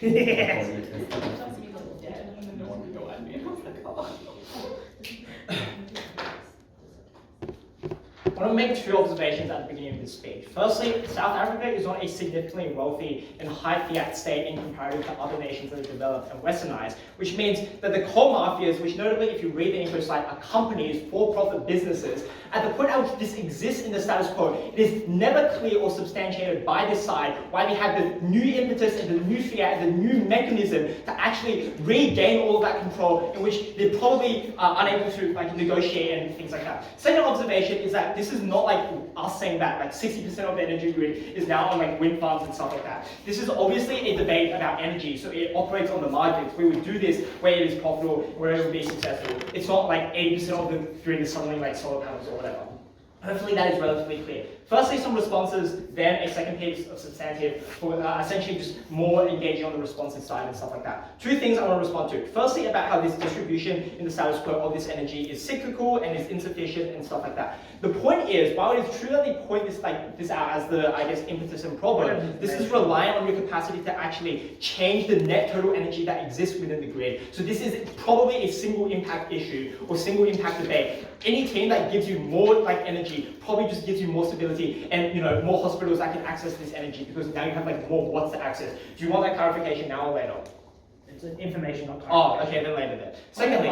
Yes. No one could go at me. I want to make two observations at the beginning of this speech. Firstly, South Africa is not a significantly wealthy and high fiat state in comparison to other nations that are developed and westernized, which means that the core mafias, which notably if you read the info site, are companies, for-profit businesses, at the point at which this exists in the status quo, it is never clear or substantiated by this side why they have the new impetus and the new fiat, the new mechanism to actually regain all of that control, in which they're probably unable to negotiate and things like that. Second observation is that this is not like us saying that 60% of the energy grid is now on wind farms and stuff like that. This is obviously a debate about energy, so it operates on the margins. We would do this where it is profitable, where it will be successful. It's not like 80% of the grid is suddenly solar panels or whatever. Hopefully that is relatively clear. Firstly, some responses, then a second piece of substantive, for essentially just more engaging on the responsive side and stuff like that. Two things I want to respond to. Firstly, about how this distribution in the status quo of this energy is cyclical and is insufficient and stuff like that. The point is, while it is true that they point this out as the, impetus and problem, this is reliant on your capacity to actually change the net total energy that exists within the grid. So this is probably a single impact issue or single impact debate. Any team that gives you more energy probably just gives you more stability and more hospitals that can access this energy, because now you have more watts to access. Do you want that clarification now or later? It's an information, not clarification. Oh, okay, then later then. Secondly,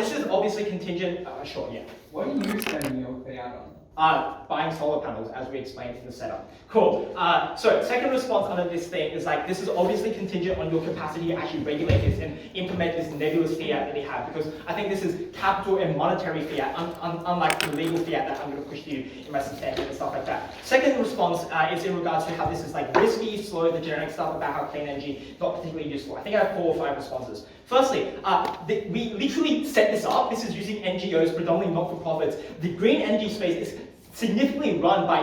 this is obviously contingent. Sure, yeah. What are you spending your payout on? Buying solar panels, as we explained in the setup. Cool. So second response under this thing is this is obviously contingent on your capacity to actually regulate this and implement this nebulous fiat that they have, because I think this is capital and monetary fiat, unlike the legal fiat that I'm going to push to you in my substantive and stuff like that. Second response is in regards to how this is risky, slow, the generic stuff about how clean energy is not particularly useful. I think I have 4 or 5 responses. Firstly, we literally set this up. This is using NGOs, predominantly not-for-profits. The green energy space is significantly run by,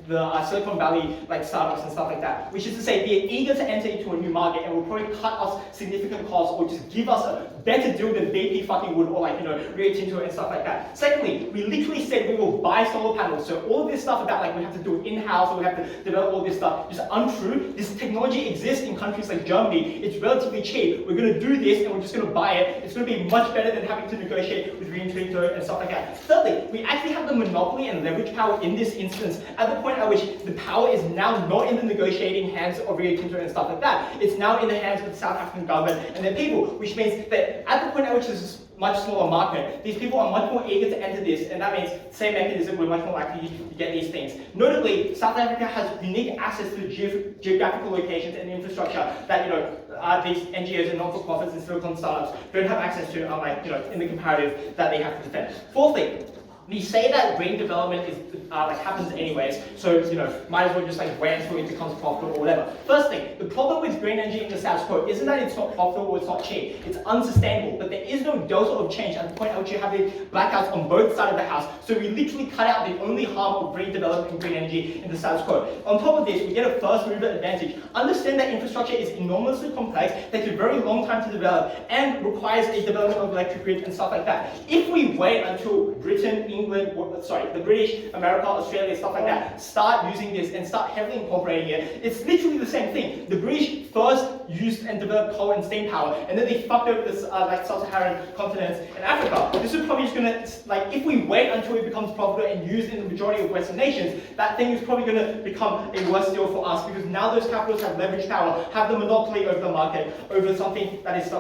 the Silicon Valley startups and stuff like that, which is to say they're eager to enter into a new market and will probably cut us significant costs or just give us a better deal than BP fucking would, or Rio Tinto and stuff like that. Secondly, we literally said we will buy solar panels, so all of this stuff about we have to do it in-house or we have to develop all this stuff is untrue. This technology exists in countries like Germany. It's relatively cheap. We're going to do this and we're just going to buy it. It's going to be much better than having to negotiate with Rio Tinto and stuff like that. Thirdly, we actually have the monopoly and leverage power in this instance at the point at which the power is now not in the negotiating hands of Rio Tinto and stuff like that. It's now in the hands of the South African government and their people, which means that at the point at which this is much smaller market, these people are much more eager to enter this, and that means same mechanism, we're much more likely to get these things. Notably, South Africa has unique access to geographical locations and infrastructure that these NGOs and not-for-profits and silicon startups don't have access to, in the comparative that they have to defend. Fourthly, we say that green development is happens anyways, so might as well just wait until it becomes profitable or whatever. First thing, the problem with green energy in the status quo isn't that it's not profitable or it's not cheap. It's unsustainable, but there is no delta of change at the point at which you have the blackouts on both sides of the house. So we literally cut out the only harm of green development and green energy in the status quo. On top of this, we get a first mover advantage. Understand that infrastructure is enormously complex, takes a very long time to develop, and requires a development of electric grid and stuff like that. If we wait until Britain, England, the British, America, Australia, stuff like that, start using this and start heavily incorporating it, it's literally the same thing. The British first used and developed coal and steam power, and then they fucked over this sub-Saharan continents and Africa. This is probably just gonna, if we wait until it becomes profitable and used in the majority of Western nations, that thing is probably gonna become a worse deal for us, because now those capitals have leverage power, have the monopoly over the market, over something that is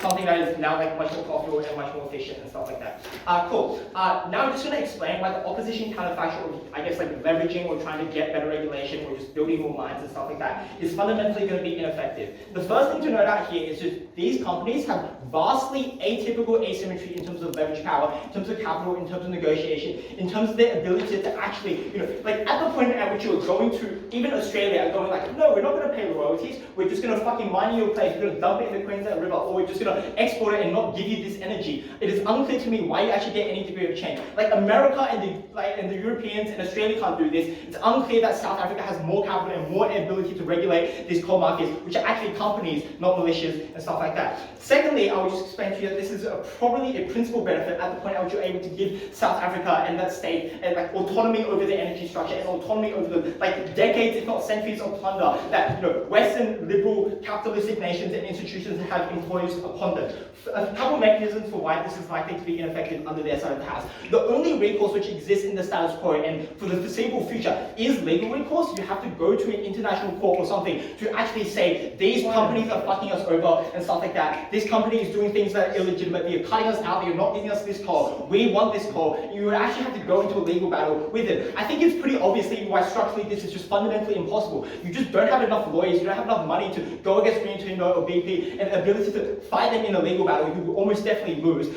something that is now much more profitable and much more efficient and stuff like that. Cool. Now I'm just going to explain why the opposition counterfactual, leveraging or trying to get better regulation or just building more mines and stuff like that is fundamentally going to be ineffective. The first thing to note out here is just these companies have vastly atypical asymmetry in terms of leverage power, in terms of capital, in terms of negotiation, in terms of their ability to actually, at the point at which you're going to, even Australia, are going no, we're not going to pay royalties, we're just going to fucking mine in your place, we're going to dump dump it in the Queensland River, or we're just going to export it and not give you this energy. It is unclear to me why you actually get any degree of change. Like America and the Europeans and Australia can't do this. It's unclear that South Africa has more capital and more ability to regulate these coal mafias, which are actually companies, not militias and stuff like that. Secondly, I will just explain to you that this is probably a principal benefit at the point at which you're able to give South Africa and that state like autonomy over the energy structure and autonomy over the decades, if not centuries of plunder that Western liberal capitalistic nations and institutions have imposed upon them. A couple mechanisms for why this is likely to be ineffective under their side of the house. The only recourse which exists in the status quo and for the foreseeable future is legal recourse. You have to go to an international court or something to actually say these companies are fucking us over and stuff like that. This company is doing things that are illegitimate. You're cutting us out. You're not giving us this coal. We want this coal. You would actually have to go into a legal battle with it. I think it's pretty obviously why structurally this is just fundamentally impossible. You just don't have enough lawyers. You don't have enough money to go against Rio Tinto or BP and the ability to fight them in a legal battle. You will almost definitely lose.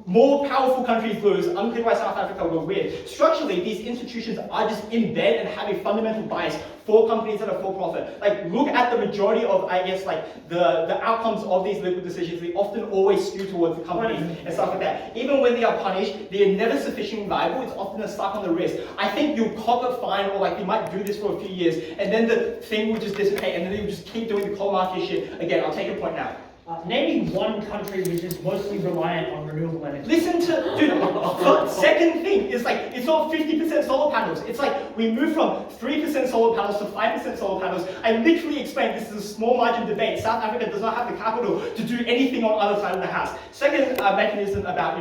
More powerful countries lose. Unclear why South Africa will win. Structurally, these institutions are just in bed and have a fundamental bias for companies that are for profit. Look at the majority of, the outcomes of these legal decisions. They often always skew towards the companies and stuff like that. Even when they are punished, they are never sufficiently liable. It's often a slap on the wrist. I think you'll cop a fine, or they might do this for a few years, and then the thing will just dissipate, and then they will just keep doing the coal mafia shit again. I'll take a point now. Naming one country which is mostly reliant on renewable energy. Listen to, dude, second thing is it's not 50% solar panels. It's we moved from 3% solar panels to 5% solar panels. I literally explained this is a small margin debate. South Africa does not have the capital to do anything on either side of the house. Second mechanism about,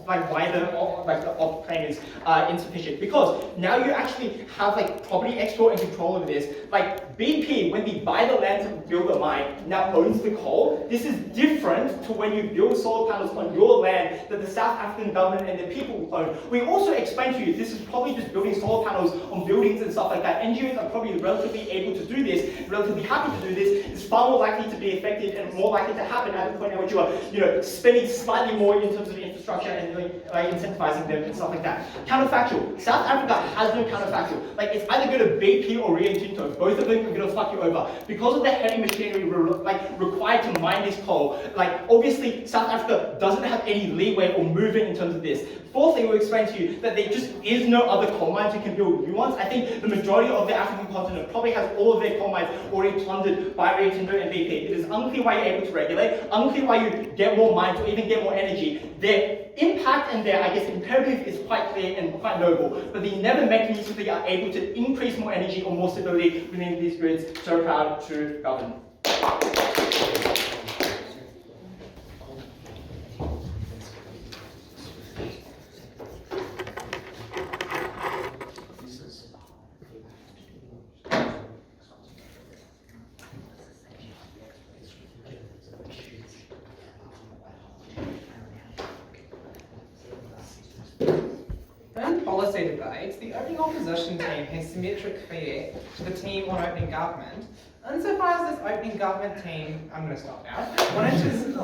why the op claim is insufficient. Because now you actually have property export and control over this. BP, when they buy the land to build a mine, now owns the coal. This is different to when you build solar panels on your land that the South African government and the people own. We also explained to you this is probably just building solar panels on buildings and stuff like that. NGOs are probably relatively able to do this, relatively happy to do this. It's far more likely to be effective and more likely to happen at the point at which you are, spending slightly more in terms of infrastructure and incentivizing them and stuff like that. Counterfactual. South Africa has no counterfactual. It's either go to BP or Rio Tinto. Both of them are going to fuck you over because of the heavy machinery required to mine this coal. Obviously, South Africa doesn't have any leeway or movement in terms of this. Fourthly, we'll explain to you that there just is no other coal mines you can build new ones. I think the majority of the African continent probably has all of their coal mines already plundered by Rio Tinto and BP. It is unclear why you're able to regulate, unclear why you get more mines or even get more energy. Their impact and their, imperative is quite clear and quite noble, but they never mechanistically are able to increase more energy or more stability within these grids. So proud to govern. Policy debates, the opening opposition team has symmetric fear to the team on opening government. Insofar as this opening government team, I'm going to stop now,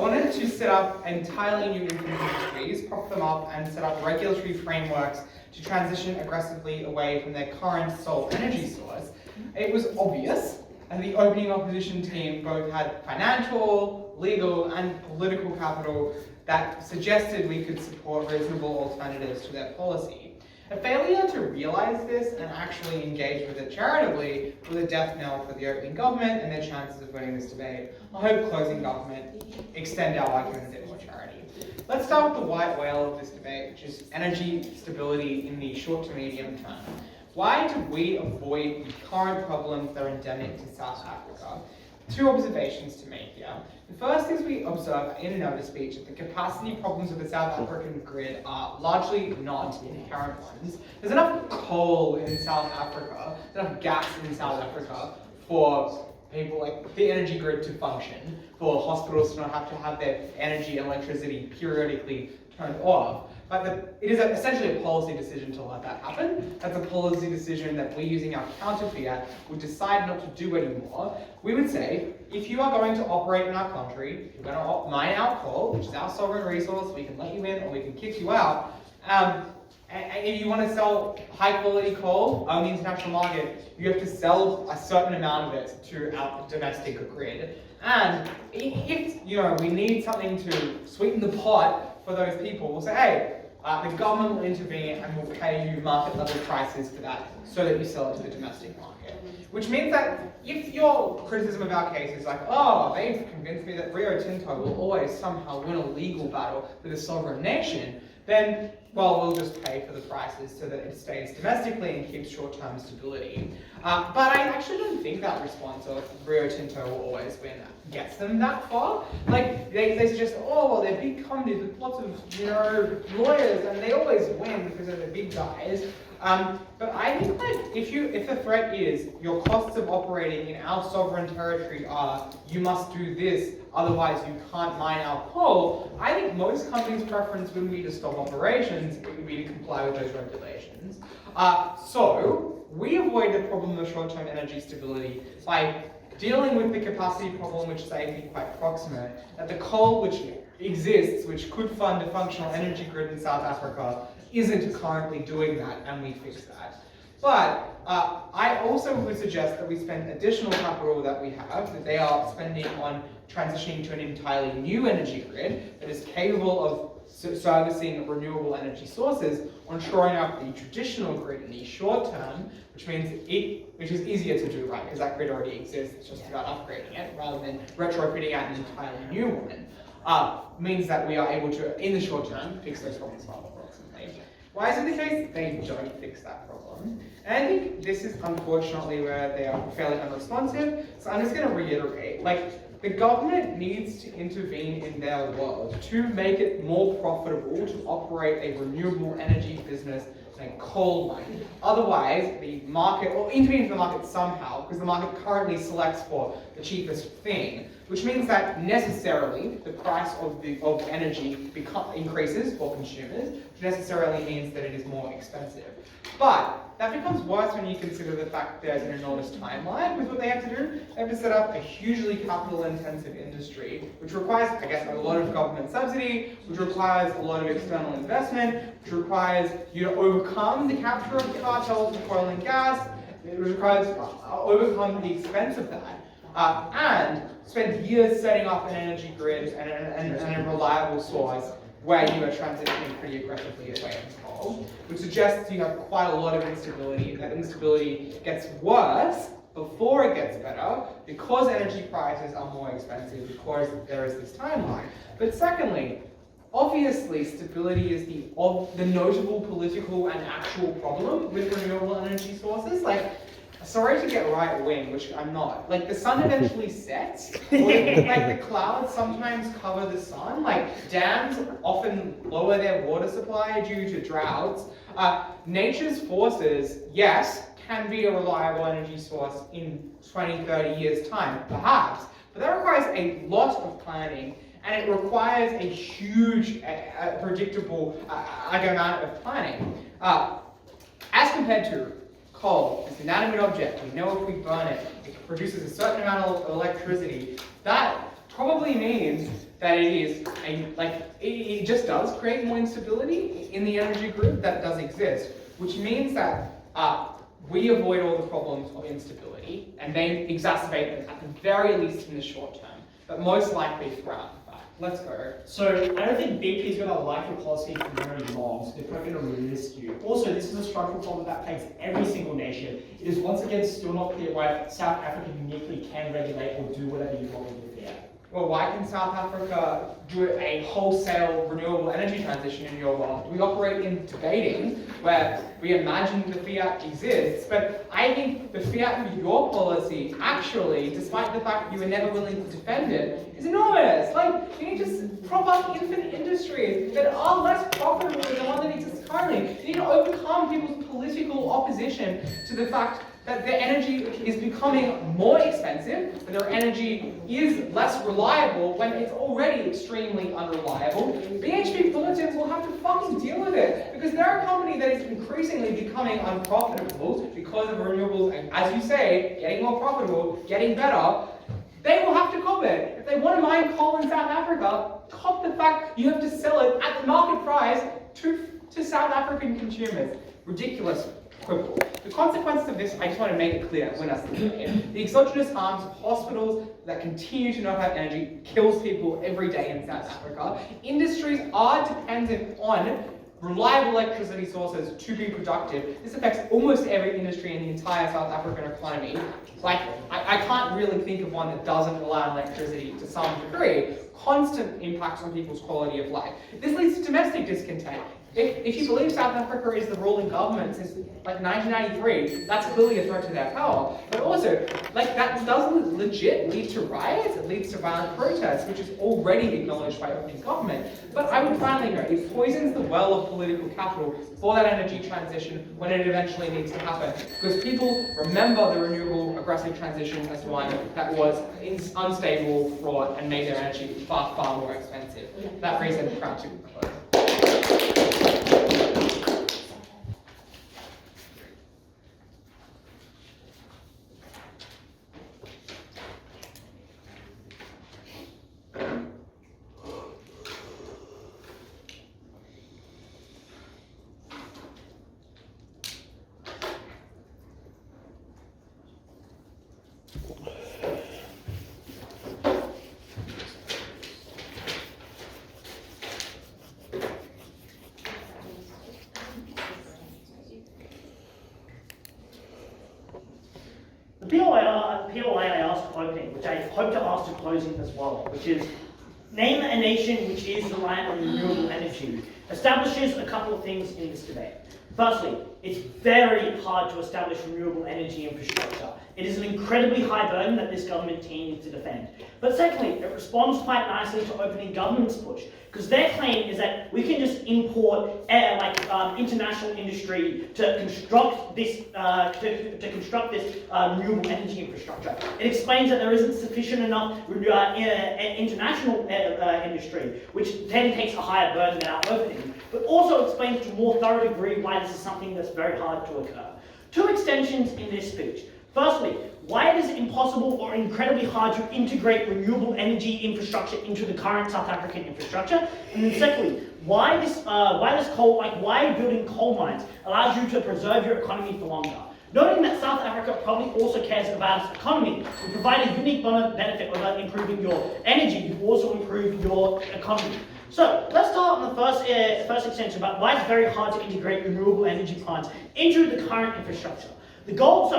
wanted to set up entirely new industries, prop them up and set up regulatory frameworks to transition aggressively away from their current sole energy source, it was obvious that the opening opposition team both had financial, legal and political capital that suggested we could support reasonable alternatives to their policy. A failure to realise this and actually engage with it charitably was a death knell for the opening government and their chances of winning this debate. I hope closing government extend our argument a bit more charity. Let's start with the white whale of this debate, which is energy stability in the short to medium term. Why do we avoid the current problems that are endemic to South Africa? Two observations to make here. The first is we observe in a notice speech that the capacity problems of the South African grid are largely not inherent ones. There's enough coal in South Africa, there's enough gas in South Africa for people the energy grid to function, for hospitals to not have to have their energy and electricity periodically turned off. But it is essentially a policy decision to let that happen. That's a policy decision that we, using our counter fiat, would decide not to do anymore. We would say, if you are going to operate in our country, if you're going to mine our coal, which is our sovereign resource, we can let you in or we can kick you out. And if you want to sell high quality coal on the international market, you have to sell a certain amount of it to our domestic grid. And if we need something to sweeten the pot for those people, we'll say, hey, the government will intervene and will pay you market level prices for that so that you sell it to the domestic market. Which means that if your criticism of our case is like, oh, they've convinced me that Rio Tinto will always somehow win a legal battle with a sovereign nation, then, well, we'll just pay for the prices so that it stays domestically and keeps short-term stability. But I actually don't think that response of Rio Tinto will always win gets them that far. Like, they suggest, oh, well, they're big companies with lots of, lawyers, and they always win because they're the big guys. But I think that if the threat is your costs of operating in our sovereign territory are you must do this, otherwise you can't mine our coal, I think most companies' preference wouldn't be to stop operations, it would be to comply with those regulations. So we avoid the problem of short-term energy stability by dealing with the capacity problem, which is I think quite proximate, that the coal which exists, which could fund a functional energy grid in South Africa, isn't currently doing that, and we fix that. But I also would suggest that we spend additional capital that we have, that they are spending on transitioning to an entirely new energy grid that is capable of servicing renewable energy sources, on shoring up the traditional grid in the short term, which is easier to do, right? Because that grid already exists, it's just about upgrading it rather than retrofitting out an entirely new one. Means that we are able to, in the short term, fix those problems rather approximately. Why is it the case? They don't fix that problem. And I think this is unfortunately where they are fairly unresponsive. So I'm just going to reiterate, the government needs to intervene in their world to make it more profitable to operate a renewable energy business than coal mine. Otherwise, the market, or intervene in the market somehow, because the market currently selects for the cheapest thing, which means that necessarily the price of energy increases for consumers, which necessarily means that it is more expensive. But that becomes worse when you consider the fact that there's an enormous timeline with what they have to do. They have to set up a hugely capital-intensive industry, which requires, I guess, a lot of government subsidy, which requires a lot of external investment, which requires you to overcome the capture of the cartels of oil and gas, it requires overcome the expense of that. And spend years setting up an energy grid and a reliable source where you are transitioning pretty aggressively away from coal, which suggests you have quite a lot of instability. That instability gets worse before it gets better because energy prices are more expensive, because there is this timeline. But secondly, obviously stability is the notable political and actual problem with renewable energy sources. Sorry to get right wing, which I'm not. The sun eventually sets. The clouds sometimes cover the sun. Dams often lower their water supply due to droughts. Nature's forces, yes, can be a reliable energy source in 20, 30 years' time, perhaps. But that requires a lot of planning, and it requires a huge, predictable amount of planning. As compared to coal, it's an inanimate object. We know if we burn it, it produces a certain amount of electricity. That probably means that it just does create more instability in the energy grid that does exist, which means that we avoid all the problems of instability, and they exacerbate them at the very least in the short term, but most likely throughout. Let's go. So I don't think BP is going to like your policy for very long, so they're probably going to resist you. Also, this is a structural problem that plagues every single nation. It is once again still not clear why South Africa uniquely can regulate or do whatever you want with it. Well, why can South Africa do a wholesale renewable energy transition in your world? We operate in debating where we imagine the fiat exists, but I think the fiat for your policy actually, despite the fact that you were never willing to defend it, is enormous. You need to prop up infant industries that are less profitable than the one that exists currently. You need to overcome people's political opposition to the fact that their energy is becoming more expensive, that their energy is less reliable when it's already extremely unreliable. BHP Billiton will have to fucking deal with it, because they're a company that is increasingly becoming unprofitable because of renewables, and as you say, getting more profitable, getting better. They will have to cop it. If they want to mine coal in South Africa, cop the fact you have to sell it at the market price to South African consumers. Ridiculous equivocal. The consequences of this, I just want to make it clear when I say it. The exogenous arms of hospitals that continue to not have energy kills people every day in South Africa. Industries are dependent on reliable electricity sources to be productive. This affects almost every industry in the entire South African economy. Like, I can't really think of one that doesn't rely on electricity to some degree. Constant impacts on people's quality of life. This leads to domestic discontent. If you believe South Africa is the ruling government since like 1993, that's clearly a threat to their power. But also, like that doesn't legit lead to riots, it leads to violent protests, which is already acknowledged by opening government. But I would finally note, it poisons the well of political capital for that energy transition when it eventually needs to happen. Because people remember the renewable aggressive transition as one that was unstable, fraught, and made their energy far, far more expensive. For that reason, I'm proud to close. The POI I asked for opening, which I hope to ask to closing as well, which is name a nation which is reliant on renewable energy, establishes a couple of things in this debate. Firstly, it's very hard to establish renewable energy infrastructure. It is an incredibly high burden that this government team needs to defend. But secondly, it responds quite nicely to opening government's push, because their claim is that we can just import international industry to construct this renewable energy infrastructure. It explains that there isn't sufficient enough international industry, which then takes a higher burden than our opening, but also explains to a more thorough degree why this is something that's very hard to occur. Two extensions in this speech. Firstly, why it is impossible or incredibly hard to integrate renewable energy infrastructure into the current South African infrastructure, and then secondly, why building coal mines allows you to preserve your economy for longer. Noting that South Africa probably also cares about its economy, you provide a unique benefit of improving your energy, you also improve your economy. So let's start on the first extension about why it's very hard to integrate renewable energy plants into the current infrastructure. The goal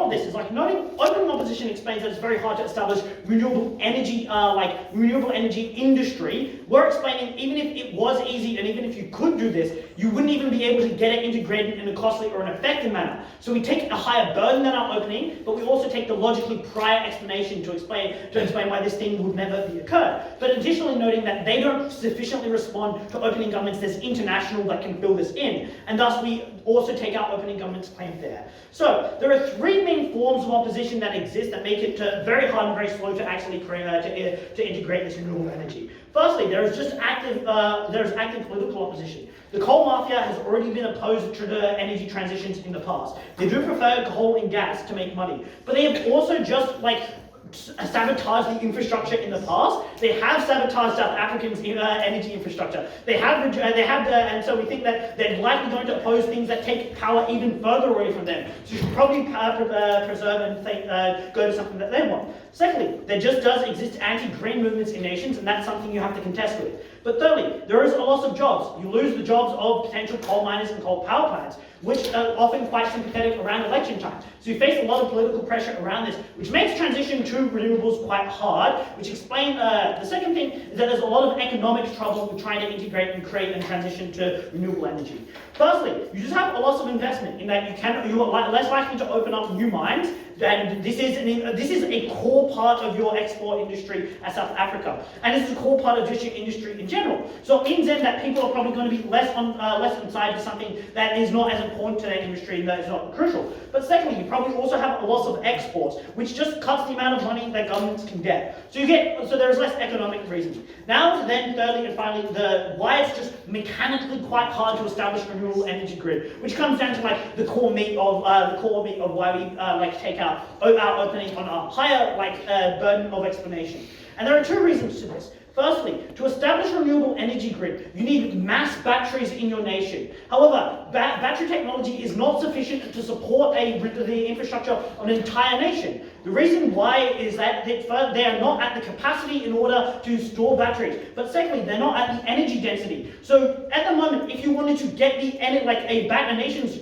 of this is noting open opposition explains that it's very hard to establish renewable energy industry. We're explaining even if it was easy and even if you could do this, you wouldn't even be able to get it integrated in a costly or an effective manner. So we take a higher burden than our opening, but we also take the logically prior explanation to explain why this thing would never be occurred. But additionally noting that they don't sufficiently respond to opening governments, there's international that can fill this in, and thus we also take our opening government's claim there. So there are three main forms of opposition that exist that make it very hard and very slow to actually to integrate this renewable energy. Firstly, there's active political opposition. The coal mafia has already been opposed to the energy transitions in the past. They do prefer coal and gas to make money, but they have also just sabotaged the infrastructure in the past. They have sabotaged South Africa's energy infrastructure. And so we think that they're likely going to oppose things that take power even further away from them. So you should probably preserve and go to something that they want. Secondly, there just does exist anti-green movements in nations, and that's something you have to contest with. But thirdly, there is a loss of jobs. You lose the jobs of potential coal miners and coal power plants, which are often quite sympathetic around election time. So you face a lot of political pressure around this, which makes transition to renewables quite hard, which explains the second thing is that there's a lot of economic trouble with trying to integrate and create and transition to renewable energy. Firstly, you just have a loss of investment in that you are less likely to open up new mines, and this is a core part of your export industry at South Africa, and this is a core part of just your industry in general. So it means then that people are probably going to be less inside to something that is not as important to their industry and that is not crucial. But secondly, you probably also have a loss of exports, which just cuts the amount of money that governments can get. So there is less economic reason. Now, then, thirdly and finally, why it's just mechanically quite hard to establish a renewable energy grid, which comes down to the core meat of why we take our opening on a higher burden of explanation. And there are two reasons to this. Firstly, to establish a renewable energy grid, you need mass batteries in your nation. However, battery technology is not sufficient to support the infrastructure of an entire nation. The reason why is that they are not at the capacity in order to store batteries. But secondly, they're not at the energy density. So at the moment, if you wanted to get the a nation's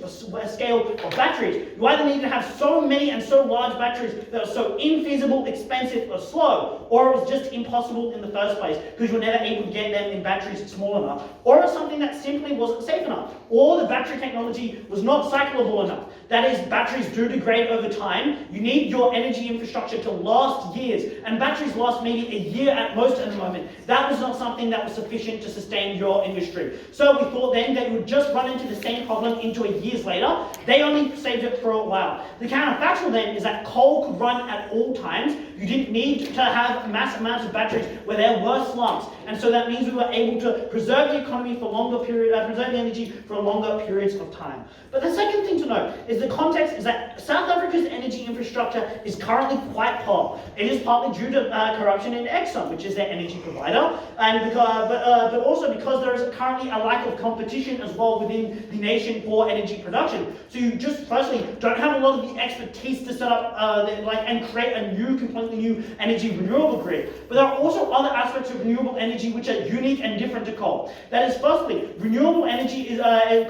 scale of batteries, you either need to have so many and so large batteries that are so infeasible, expensive, or slow, or it was just impossible in the first place because you were never able to get them in batteries small enough, or it was something that simply wasn't safe enough, or the battery technology was not cyclable enough. That is, batteries do degrade over time. You need your energy infrastructure to last years, and batteries last maybe a year at most at the moment. That was not something that was sufficient to sustain your industry. So we thought then that you would just run into the same problem into a years later. They only saved it for a while. The counterfactual then is that coal could run at all times. You didn't need to have mass amounts of batteries where there were slumps. And so that means we were able to preserve the economy for longer periods, preserve the energy for longer periods of time. But the second thing to note is the context is that South Africa's energy infrastructure is currently quite poor. It is partly due to corruption in Exxon, which is their energy provider, and but also because there is currently a lack of competition as well within the nation for energy production. So you just firstly don't have a lot of the expertise to set up and create a completely new energy renewable grid. But there are also other aspects of renewable energy which are unique and different to coal. That is, firstly, renewable energy is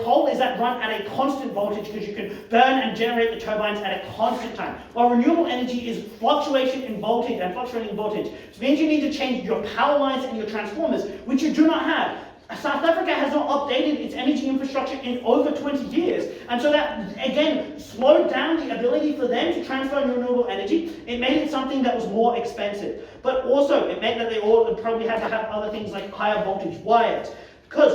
coal is that run at a constant voltage because you can burn and generate the turbines at a constant time. While renewable energy is fluctuation in voltage and fluctuating voltage, which means you need to change your power lines and your transformers, which you do not have. South Africa has not updated its energy infrastructure in over 20 years, and so that, again, slowed down the ability for them to transfer renewable energy. It made it something that was more expensive, but also it meant that they all probably had to have other things like higher voltage wires, because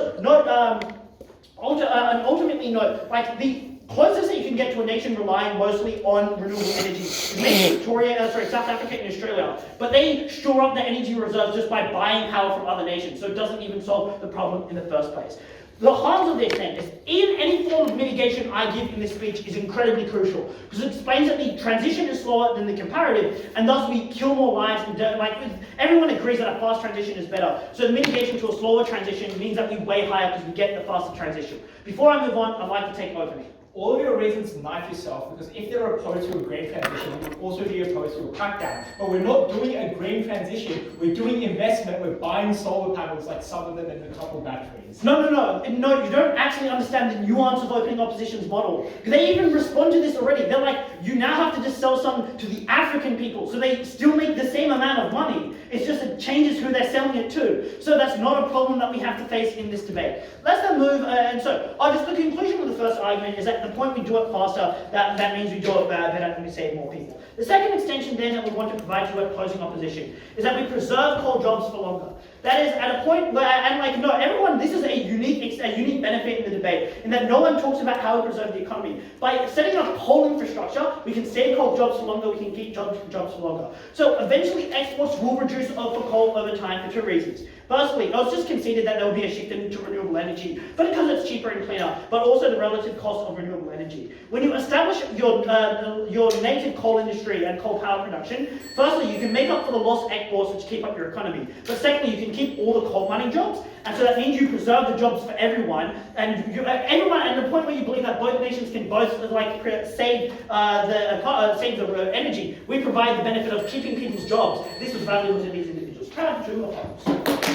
ultimately, the closest that you can get to a nation relying mostly on renewable energy is maybe South Africa and Australia. But they shore up their energy reserves just by buying power from other nations, so it doesn't even solve the problem in the first place. The harms of this then is even any form of mitigation I give in this speech is incredibly crucial because it explains that the transition is slower than the comparative and thus we kill more lives and everyone agrees that a fast transition is better. So the mitigation to a slower transition means that we way higher because we get the faster transition. Before I move on, I'd like to take over. All of your reasons knife yourself because if they're opposed to a green transition, we would also be opposed to a crackdown. But we're not doing a green transition, we're doing investment, we're buying solar panels like some of them and a couple batteries. No, you don't actually understand the nuance of opening opposition's model. They even respond to this already. They're like, you now have to just sell some to the African people, so they still make the same amount of money. It's just it changes who they're selling it to. So that's not a problem that we have to face in this debate. Let's then move, the conclusion of the first argument is that the point we do it faster, that means we do it better and we save more people. The second extension then that we want to provide to opposing opposition is that we preserve coal jobs for longer. That is at a point where, everyone, this is a unique benefit in the debate, in that no one talks about how we preserve the economy. By setting up coal infrastructure, we can save coal jobs for longer, we can keep jobs for longer. So eventually exports will reduce for coal over time for two reasons. Firstly, it was just conceded that there will be a shift into renewable energy, but because it's cheaper and cleaner, but also the relative cost of renewable energy. When you establish your native coal industry and coal power production, firstly, you can make up for the lost exports which keep up your economy. But secondly, you can keep all the coal mining jobs, and so that means you preserve the jobs for everyone, and the point where you believe that both nations can both save the energy, we provide the benefit of keeping people's jobs. This was valuable to these individuals. Turn to opponents.